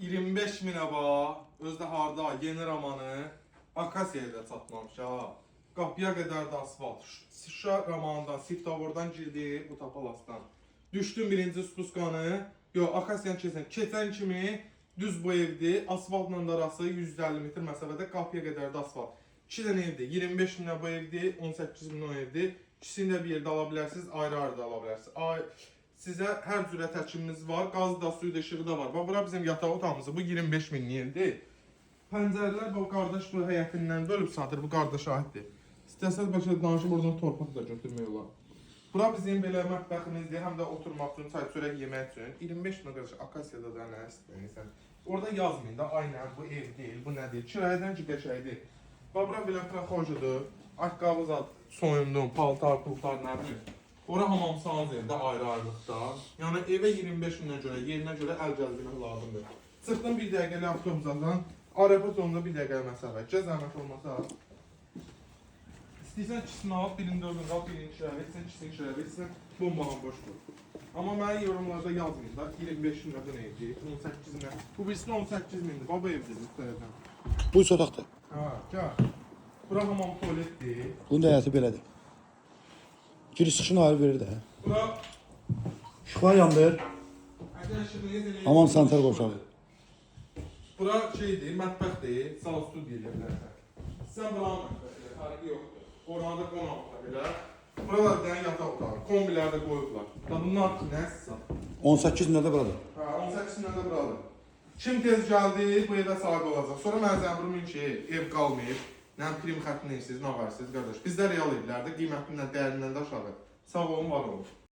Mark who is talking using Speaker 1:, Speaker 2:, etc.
Speaker 1: 25 minə bax. Özdə harda yeni romanı Akasiyada çatmamış ha. Qapıya qədər də asfalt. Şuşa romanından, Siftavordan girdi bu tapalasdan. Düşdüm birinci spuskanı. Yox, Akasiyanı keçən kimi düz bu evdir. Asfaltla da arası 150 metr məsafədə qapıya qədər də asfalt. 2 dənə evdir. 25 minə bu evdir, 18 min o evdir. İkisini də bir yerdə ala bilərsiniz, ayrı-ayrı da ala bilərsiniz. Sizə hər cürə təchizimiz var, qazı da, suyu da, işığı da var. Bax, bura bizim yataq otağımızdır, bu 25 min yerdir. Pəncərələr, bu qardaş bu həyətindən bölüb satır, bu qardaş aiddir. İstəsəz başa danışıb oradan torpaq da götürmək olar. Bura bizim belə mətbəximizdir, həm də oturmaq üçün, çay çörək yemək üçün. 25 min qardaş, Akasiyada da nə istəyirsən. Orada yazmayın da, aynen bu ev deyil, bu nədir? Kirayədən ki, qəşəkdir. Bax, bura belə proxojudur. Ayaqqabı zat, soyundum, paltar, pultar, nə bilir. Ora hamamsanız evdə ayrı-ayrılıqda. Yəni evə 25 minə görə, yerinə görə əl gəldirmək lazımdır. Çıxdım bir dəqiqəli avtobusdan, aeroport yolunda bir dəqiqəli məsafə. Gəz zəhmət olmasa. İstəyirsən ikisini al, birində öbürünü al, birini kişilərə etsin, ikisini kişilərə etsin, bombağın boşdur. Amma mənə yorumlarda yazmayın da, 25 minə bu neydi, 18 minə. Bu birisinin 18 mindir, baba evdir müstərəcəm.
Speaker 2: Bu üç otaqdır.
Speaker 1: Ha, gəl. Bura hamam tualetdir.
Speaker 2: Bunun da həyatı belədir. Giriş üçün ayrı verir də.
Speaker 1: Bura
Speaker 2: Şifa yandır. Hamam sanitar qoşağı.
Speaker 1: Bura şeydir, mətbəxdir, sağ studiya deyə bilərsən. Sən buranın mətbəxdir, fərqi yoxdur. Orada qonaq da belə. Buralar bir dənə yataq otağı, kombilər də qoyublar. Bunlar nəsə?
Speaker 2: 18 minə də buradır.
Speaker 1: Hə, 18 minə də buradır. Kim tez gəldi, bu evə sahib olacaq. Sonra mən zəmburumun ki, ev qalmayıb. Nə prim xəttini siz, nə varsınız qardaş. Bizdə real evlərdə qiymətindən, dəyərindən də aşağı. Sağ olun, var olun.